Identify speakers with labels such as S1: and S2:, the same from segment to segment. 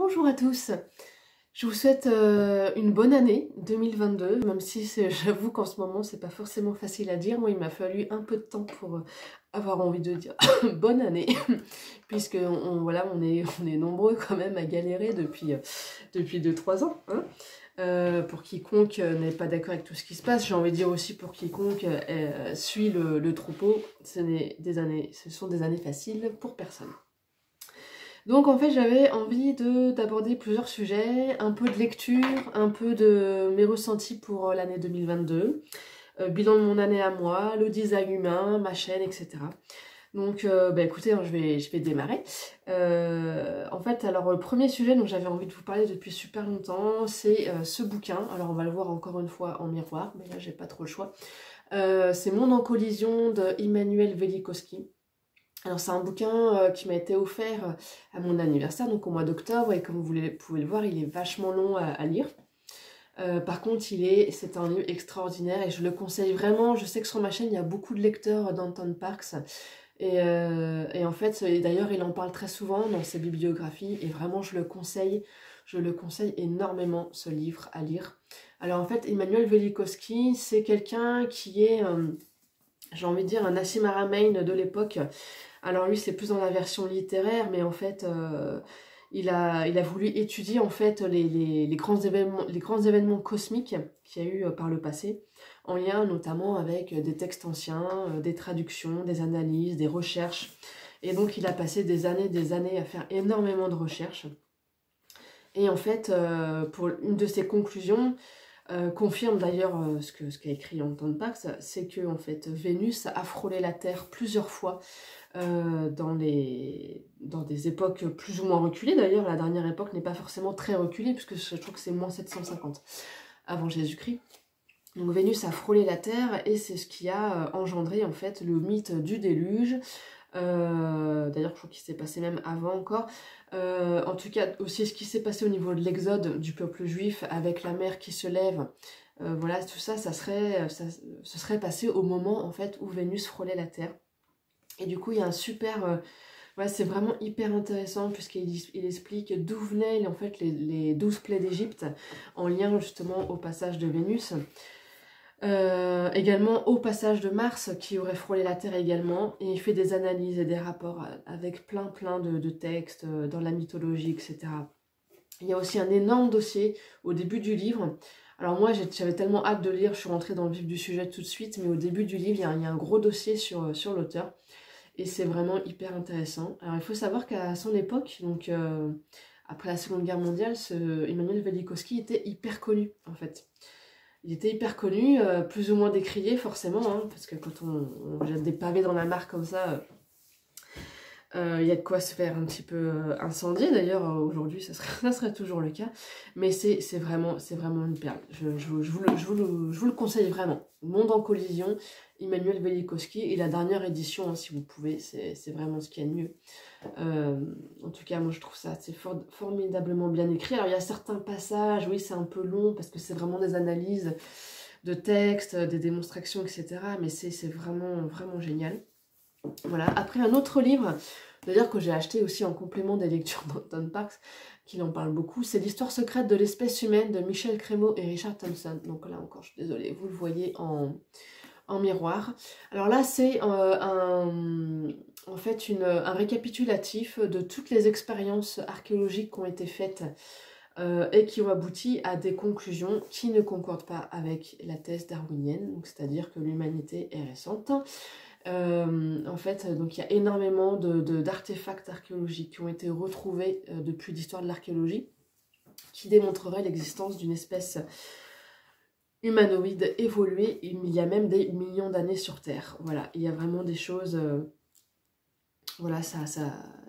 S1: Bonjour à tous, je vous souhaite une bonne année 2022, même si j'avoue qu'en ce moment c'est pas forcément facile à dire. Moi il m'a fallu un peu de temps pour avoir envie de dire bonne année, puisque voilà, on est nombreux quand même à galérer depuis 2-3 ans. Hein. Pour quiconque n'est pas d'accord avec tout ce qui se passe, j'ai envie de dire aussi pour quiconque suit le troupeau, ce sont des années faciles pour personne. Donc en fait j'avais envie d'aborder plusieurs sujets, un peu de lecture, un peu de mes ressentis pour l'année 2022, bilan de mon année à moi, le design humain, ma chaîne, etc. Donc écoutez, hein, je vais démarrer. En fait, alors le premier sujet dont j'avais envie de vous parler depuis super longtemps, c'est ce bouquin. Alors on va le voir encore une fois en miroir, mais là j'ai pas trop le choix. C'est Monde en collision de Immanuel Velikovsky. Alors c'est un bouquin qui m'a été offert à mon anniversaire, donc au mois d'octobre, et comme vous pouvez le voir, il est vachement long à lire. Par contre, c'est un livre extraordinaire et je le conseille vraiment. Je sais que sur ma chaîne, il y a beaucoup de lecteurs d'Anton Parks. Et en fait, d'ailleurs, il en parle très souvent dans ses bibliographies. Et vraiment, je le conseille énormément, ce livre à lire. Alors en fait, Immanuel Velikovsky, c'est quelqu'un qui est, j'ai envie de dire, un Nassim Haramein de l'époque. Alors lui, c'est plus dans la version littéraire, mais en fait, il a voulu étudier en fait les grands événements cosmiques qu'il y a eu par le passé, en lien notamment avec des textes anciens, des traductions, des analyses, des recherches. Et donc il a passé des années à faire énormément de recherches. Et en fait, pour une de ses conclusions, confirme d'ailleurs ce qu'a écrit Anton Parks, c'est que en fait Vénus a frôlé la Terre plusieurs fois dans des époques plus ou moins reculées. D'ailleurs, la dernière époque n'est pas forcément très reculée, puisque je trouve que c'est moins 750 avant Jésus-Christ. Donc Vénus a frôlé la Terre, et c'est ce qui a engendré en fait le mythe du déluge. D'ailleurs, je crois qu'il s'est passé même avant encore. En tout cas, aussi ce qui s'est passé au niveau de l'exode du peuple juif avec la mer qui se lève. Voilà, tout ça, ce serait passé au moment en fait où Vénus frôlait la Terre. Et du coup, il y a un super... ouais, c'est vraiment hyper intéressant puisqu'il explique d'où venaient en fait les 12 plaies d'Égypte en lien justement au passage de Vénus. Également au passage de Mars qui aurait frôlé la Terre également, et il fait des analyses et des rapports avec plein de textes dans la mythologie, etc. Il y a aussi un énorme dossier au début du livre. Alors moi j'avais tellement hâte de lire, je suis rentrée dans le vif du sujet tout de suite, mais au début du livre il y a un gros dossier sur l'auteur, et c'est vraiment hyper intéressant. Alors il faut savoir qu'à son époque, donc après la Seconde Guerre mondiale, Immanuel Velikovsky était hyper connu en fait. Il était hyper connu, plus ou moins décrié forcément, hein, parce que quand on jette des pavés dans la mare comme ça, il y a de quoi se faire un petit peu incendier. D'ailleurs, aujourd'hui, ça serait toujours le cas. Mais c'est vraiment une perle. Je vous le conseille vraiment. Monde en collision, Immanuel Velikovsky, et la dernière édition, hein, si vous pouvez, c'est vraiment ce qu'il y a de mieux. En tout cas, moi je trouve ça formidablement bien écrit. Alors il y a certains passages, oui, c'est un peu long parce que c'est vraiment des analyses de textes, des démonstrations, etc. Mais c'est vraiment génial. Voilà. Après, un autre livre, d'ailleurs que j'ai acheté aussi en complément des lectures d'Anton Parks, qui en parle beaucoup, c'est L'histoire secrète de l'espèce humaine de Michel Crémeau et Richard Thompson. Donc là encore, je suis désolée, vous le voyez en miroir. Alors là, c'est en fait un récapitulatif de toutes les expériences archéologiques qui ont été faites et qui ont abouti à des conclusions qui ne concordent pas avec la thèse darwinienne, c'est-à-dire que l'humanité est récente. En fait, donc il y a énormément d'artefacts archéologiques qui ont été retrouvés depuis l'histoire de l'archéologie, qui démontreraient l'existence d'une espèce humanoïde évoluée il y a même des millions d'années sur Terre. Voilà, il y a vraiment des choses... voilà,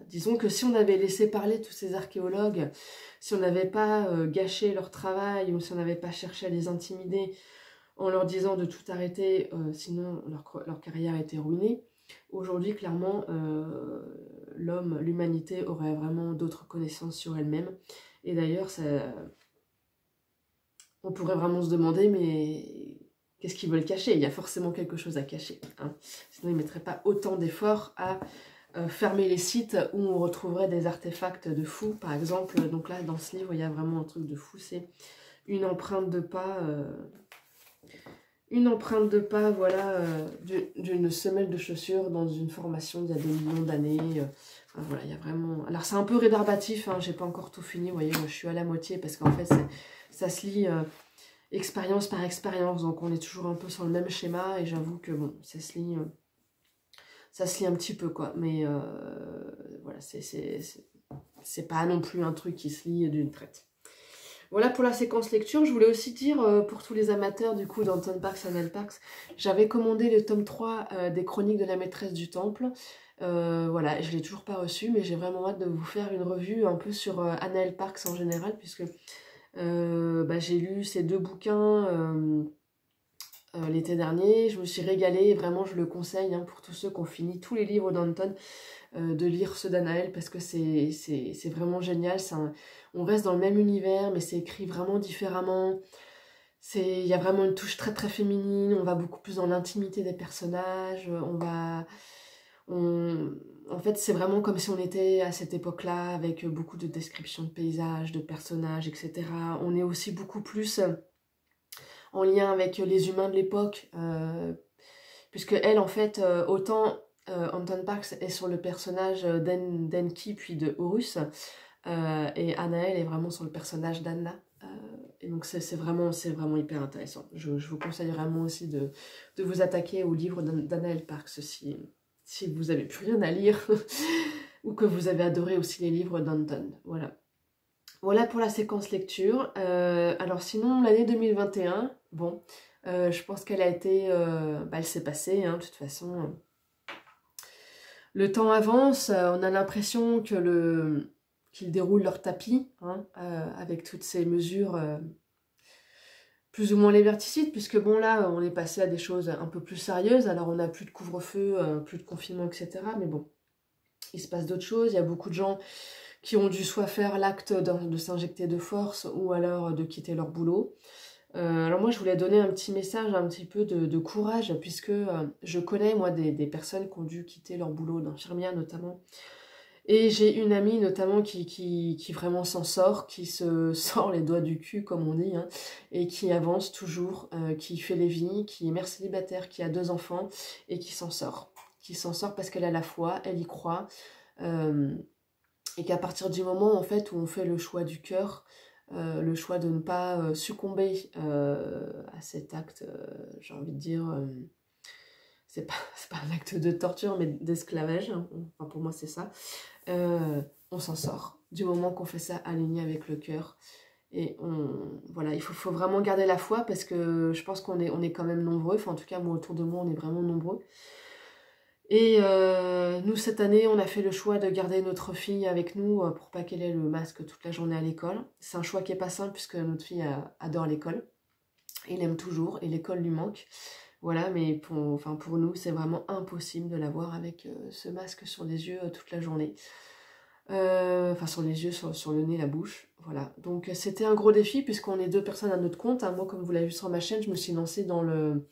S1: disons que si on avait laissé parler tous ces archéologues, si on n'avait pas gâché leur travail, ou si on n'avait pas cherché à les intimider en leur disant de tout arrêter, sinon leur carrière était ruinée, aujourd'hui, clairement, l'humanité aurait vraiment d'autres connaissances sur elle-même. Et d'ailleurs, on pourrait vraiment se demander, mais qu'est-ce qu'ils veulent cacher? Il y a forcément quelque chose à cacher. Hein. Sinon, ils ne mettraient pas autant d'efforts à fermer les sites où on retrouverait des artefacts de fou, par exemple. Donc là, dans ce livre, il y a vraiment un truc de fou, c'est une empreinte de pas, voilà, d'une semelle de chaussure dans une formation d'il y a des millions d'années. Enfin, voilà, il y a vraiment... Alors c'est un peu rébarbatif, hein, j'ai pas encore tout fini, vous voyez, moi je suis à la moitié, parce qu'en fait, ça se lit expérience par expérience, donc on est toujours un peu sur le même schéma, et j'avoue que bon, ça se lit un petit peu, quoi, mais voilà, c'est pas non plus un truc qui se lit d'une traite. Voilà pour la séquence lecture. Je voulais aussi dire, pour tous les amateurs du coup d'Anton Parks, Annelle Parks, j'avais commandé le tome 3 des Chroniques de la Maîtresse du Temple. Voilà, je ne l'ai toujours pas reçu, mais j'ai vraiment hâte de vous faire une revue un peu sur Annelle Parks en général, puisque j'ai lu ces 2 bouquins l'été dernier. Je me suis régalée, et vraiment je le conseille, hein, pour tous ceux qui ont fini tous les livres d'Anton, de lire ceux d'Anaël, parce que c'est vraiment génial. On reste dans le même univers, mais c'est écrit vraiment différemment. Il y a vraiment une touche très très féminine, on va beaucoup plus dans l'intimité des personnages, en fait c'est vraiment comme si on était à cette époque-là, avec beaucoup de descriptions de paysages, de personnages, etc. On est aussi beaucoup plus en lien avec les humains de l'époque, puisque elle, en fait, autant Anton Parks est sur le personnage d'Enki puis de Horus, et Anaël est vraiment sur le personnage d'Anna. Et donc c'est vraiment hyper intéressant. Je vous conseille vraiment aussi de vous attaquer au livre d'Anaël Parks si vous n'avez plus rien à lire ou que vous avez adoré aussi les livres d'Anton. Voilà. Voilà pour la séquence lecture. Alors sinon, l'année 2021, bon, je pense qu'elle a été... elle s'est passée, hein, de toute façon. Le temps avance, on a l'impression que qu'ils déroulent leur tapis, hein, avec toutes ces mesures plus ou moins liberticides, puisque bon là, on est passé à des choses un peu plus sérieuses. Alors on n'a plus de couvre-feu, plus de confinement, etc. Mais bon, il se passe d'autres choses. Il y a beaucoup de gens qui ont dû soit faire l'acte de s'injecter de force ou alors de quitter leur boulot. Alors moi je voulais donner un petit message, un petit peu de courage, puisque je connais moi des personnes qui ont dû quitter leur boulot, d'infirmières notamment, et j'ai une amie notamment qui vraiment s'en sort, qui se sort les doigts du cul comme on dit, hein, et qui avance toujours, qui fait les vies, qui est mère célibataire, qui a 2 enfants et qui s'en sort. Qui s'en sort parce qu'elle a la foi, elle y croit, et qu'à partir du moment en fait où on fait le choix du cœur, le choix de ne pas succomber à cet acte, j'ai envie de dire, c'est pas un acte de torture mais d'esclavage, hein, enfin pour moi c'est ça, on s'en sort du moment qu'on fait ça aligné avec le cœur. Et voilà, il faut vraiment garder la foi, parce que je pense qu'on est quand même nombreux, enfin en tout cas moi autour de moi on est vraiment nombreux. Et nous, cette année, on a fait le choix de garder notre fille avec nous pour pas qu'elle ait le masque toute la journée à l'école. C'est un choix qui est pas simple, puisque notre fille adore l'école. Elle aime toujours et l'école lui manque. Voilà, mais pour nous, c'est vraiment impossible de l'avoir avec ce masque sur les yeux toute la journée. Enfin, sur les yeux, sur le nez, la bouche. Voilà, donc c'était un gros défi, puisqu'on est 2 personnes à notre compte, hein. Moi, comme vous l'avez vu sur ma chaîne, je me suis lancée dans le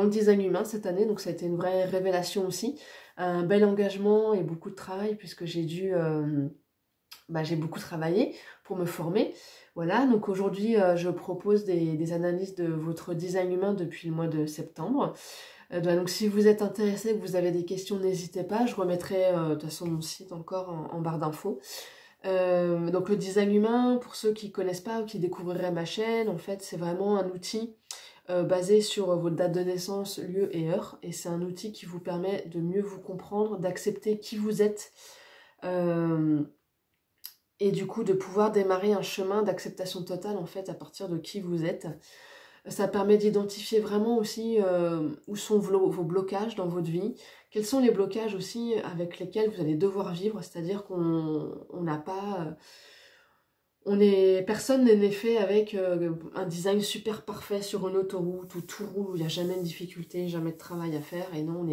S1: design humain cette année, donc ça a été une vraie révélation aussi. Un bel engagement et beaucoup de travail, puisque j'ai beaucoup travaillé pour me former. Voilà, donc aujourd'hui, je propose des analyses de votre design humain depuis le mois de septembre. Donc si vous êtes intéressé, que vous avez des questions, n'hésitez pas. Je remettrai de toute façon mon site encore en barre d'infos. Donc le design humain, pour ceux qui ne connaissent pas ou qui découvriraient ma chaîne, en fait c'est vraiment un outil basé sur votre date de naissance, lieu et heure. Et c'est un outil qui vous permet de mieux vous comprendre, d'accepter qui vous êtes, et du coup de pouvoir démarrer un chemin d'acceptation totale en fait à partir de qui vous êtes. Ça permet d'identifier vraiment aussi où sont vos blocages dans votre vie, quels sont les blocages aussi avec lesquels vous allez devoir vivre, c'est-à-dire qu'on n'a pas... personne n'est fait avec un design super parfait sur une autoroute où tout roule, où il n'y a jamais de difficulté, jamais de travail à faire. Et non,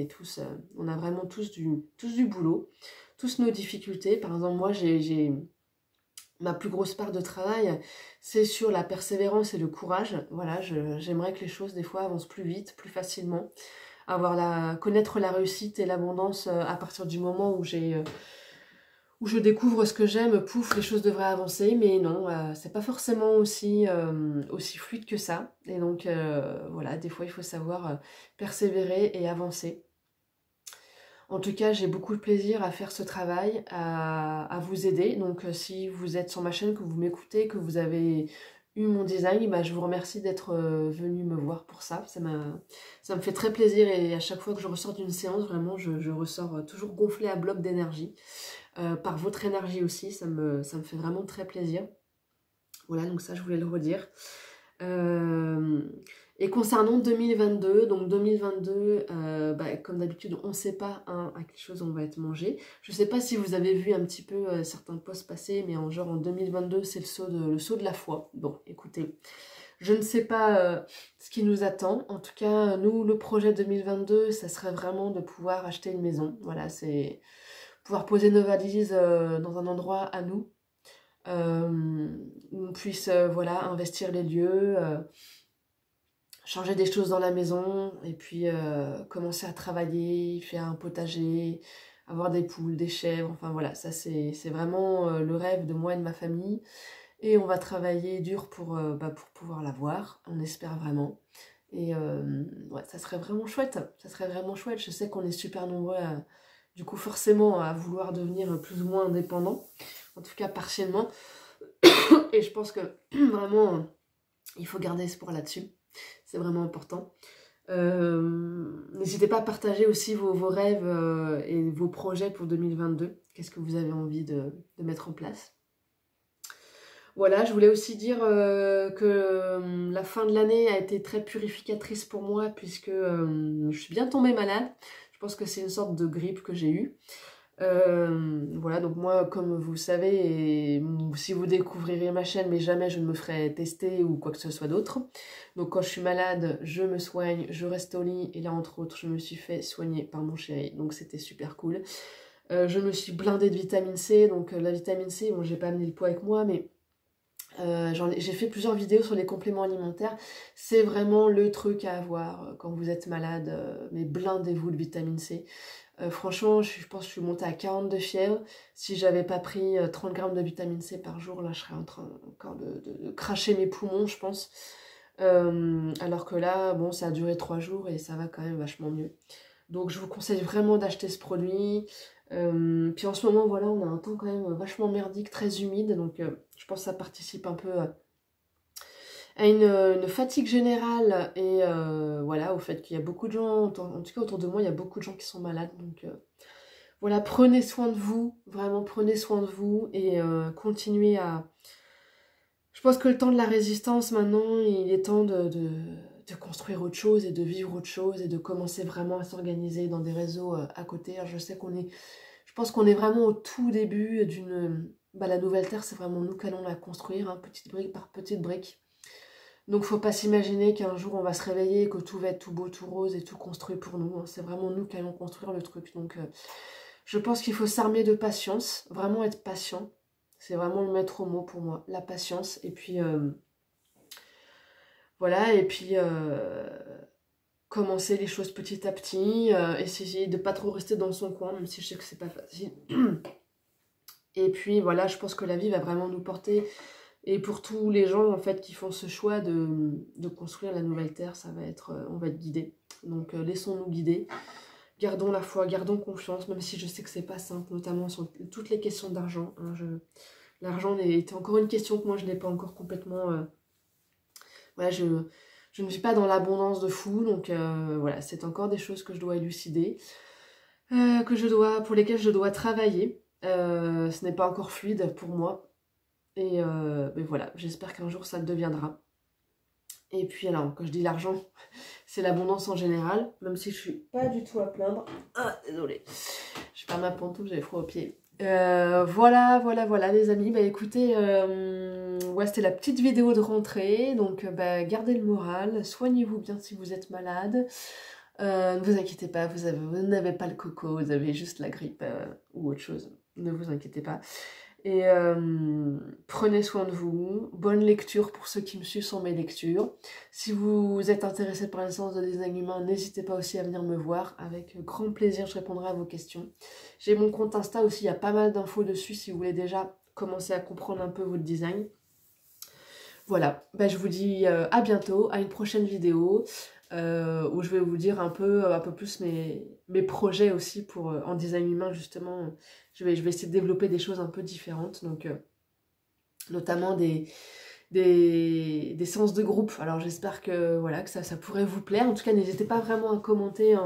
S1: on a vraiment tous du boulot, tous nos difficultés. Par exemple, moi, ma plus grosse part de travail, c'est sur la persévérance et le courage. Voilà, j'aimerais que les choses, des fois, avancent plus vite, plus facilement. connaître la réussite et l'abondance à partir du moment où où je découvre ce que j'aime, pouf, les choses devraient avancer, mais non, c'est pas forcément aussi fluide que ça. Et donc voilà, des fois il faut savoir persévérer et avancer. En tout cas, j'ai beaucoup de plaisir à faire ce travail, à vous aider. Donc si vous êtes sur ma chaîne, que vous m'écoutez, que vous avez eu mon design, bah, je vous remercie d'être venu me voir pour ça. Ça me fait très plaisir et à chaque fois que je ressors d'une séance, vraiment, je ressors toujours gonflée à bloc d'énergie. Par votre énergie aussi, ça me fait vraiment très plaisir. Voilà, donc ça, je voulais le redire. Et concernant 2022, donc 2022, bah, comme d'habitude, on ne sait pas à quelle chose on va être mangé. Je ne sais pas si vous avez vu un petit peu certains posts passer, mais en 2022, c'est le saut de la foi. Bon, écoutez, je ne sais pas ce qui nous attend. En tout cas, nous, le projet 2022, ça serait vraiment de pouvoir acheter une maison. Voilà, c'est pouvoir poser nos valises dans un endroit à nous, où on puisse voilà, investir les lieux, changer des choses dans la maison, et puis commencer à travailler, faire un potager, avoir des poules, des chèvres, enfin voilà, ça c'est vraiment le rêve de moi et de ma famille, et on va travailler dur pour pouvoir l'avoir, on espère vraiment. Et ouais, ça serait vraiment chouette, ça serait vraiment chouette. Je sais qu'on est super nombreux du coup forcément à vouloir devenir plus ou moins indépendant, en tout cas partiellement. Et je pense que vraiment il faut garder espoir là-dessus, c'est vraiment important. N'hésitez pas à partager aussi vos rêves et vos projets pour 2022. Qu'est-ce que vous avez envie de mettre en place? Voilà, je voulais aussi dire que la fin de l'année a été très purificatrice pour moi, puisque je suis bien tombée malade. Je pense que c'est une sorte de grippe que j'ai eue. Voilà, donc moi, comme vous le savez, et si vous découvrirez ma chaîne, mais jamais je ne me ferai tester ou quoi que ce soit d'autre. Donc quand je suis malade, je me soigne, je reste au lit, et là, entre autres, je me suis fait soigner par mon chéri, donc c'était super cool. Je me suis blindée de vitamine C, donc la vitamine C, bon, j'ai pas amené le poids avec moi, mais j'ai fait plusieurs vidéos sur les compléments alimentaires. C'est vraiment le truc à avoir quand vous êtes malade, mais blindez-vous de vitamine C. Franchement, je pense que je suis montée à 40 de fièvre. Si j'avais pas pris 30 grammes de vitamine C par jour, là je serais en train encore de cracher mes poumons, je pense. Alors que là, bon, ça a duré 3 jours et ça va quand même vachement mieux. Donc je vous conseille vraiment d'acheter ce produit. Puis en ce moment, voilà, on a un temps quand même vachement merdique, très humide, donc je pense que ça participe un peu à une fatigue générale et voilà, au fait qu'il y a beaucoup de gens, en tout cas autour de moi, il y a beaucoup de gens qui sont malades, donc voilà, prenez soin de vous, vraiment prenez soin de vous et continuez à... Je pense que le temps de la résistance maintenant, il est temps de construire autre chose et de vivre autre chose et de commencer vraiment à s'organiser dans des réseaux à côté. Alors, je pense qu'on est vraiment au tout début d'une... la nouvelle terre, c'est vraiment nous qui allons la construire, hein, petite brique par petite brique. Donc faut pas s'imaginer qu'un jour on va se réveiller et que tout va être tout beau, tout rose et tout construit pour nous, hein. C'est vraiment nous qui allons construire le truc. Donc je pense qu'il faut s'armer de patience, vraiment être patient. C'est vraiment le maître mot pour moi, la patience. Et puis voilà, et puis commencer les choses petit à petit, essayer de pas trop rester dans son coin, même si je sais que c'est pas facile. Et puis voilà, je pense que la vie va vraiment nous porter. Et pour tous les gens en fait qui font ce choix de construire la nouvelle terre, ça va être, on va être guidés. Donc laissons-nous guider, gardons la foi, gardons confiance, même si je sais que c'est pas simple, notamment sur toutes les questions d'argent. Hein, l'argent est encore une question que moi je n'ai pas encore complètement... voilà, je ne vis pas dans l'abondance de fou, donc voilà, c'est encore des choses que je dois élucider, pour lesquelles je dois travailler. Ce n'est pas encore fluide pour moi. Et mais voilà, j'espère qu'un jour ça le deviendra. Et puis alors, quand je dis l'argent, c'est l'abondance en général, même si je suis pas du tout à plaindre. Ah, désolée, je perds ma pantoufle, j'ai froid aux pieds. Voilà les amis, bah écoutez, ouais, c'était la petite vidéo de rentrée, donc bah, gardez le moral, soignez-vous bien si vous êtes malade. Ne vous inquiétez pas, vous n'avez pas le coco, vous avez juste la grippe ou autre chose, ne vous inquiétez pas. Et prenez soin de vous. Bonne lecture pour ceux qui me suivent sur mes lectures. Si vous êtes intéressé par les séances de design humain, n'hésitez pas aussi à venir me voir. Avec grand plaisir, je répondrai à vos questions. J'ai mon compte Insta aussi, il y a pas mal d'infos dessus si vous voulez déjà commencer à comprendre un peu votre design. Voilà, bah, je vous dis à bientôt, à une prochaine vidéo où je vais vous dire un peu plus mes projets aussi pour en design humain justement. Je vais essayer de développer des choses un peu différentes, donc notamment des séances de groupe. Alors j'espère que, voilà, que ça pourrait vous plaire. En tout cas, n'hésitez pas vraiment à commenter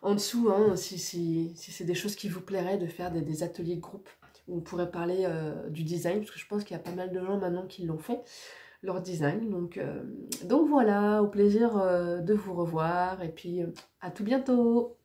S1: en dessous hein, si c'est des choses qui vous plairaient de faire des ateliers de groupe où on pourrait parler du design, parce que je pense qu'il y a pas mal de gens maintenant qui l'ont fait leur design. Donc voilà, au plaisir de vous revoir et puis à tout bientôt.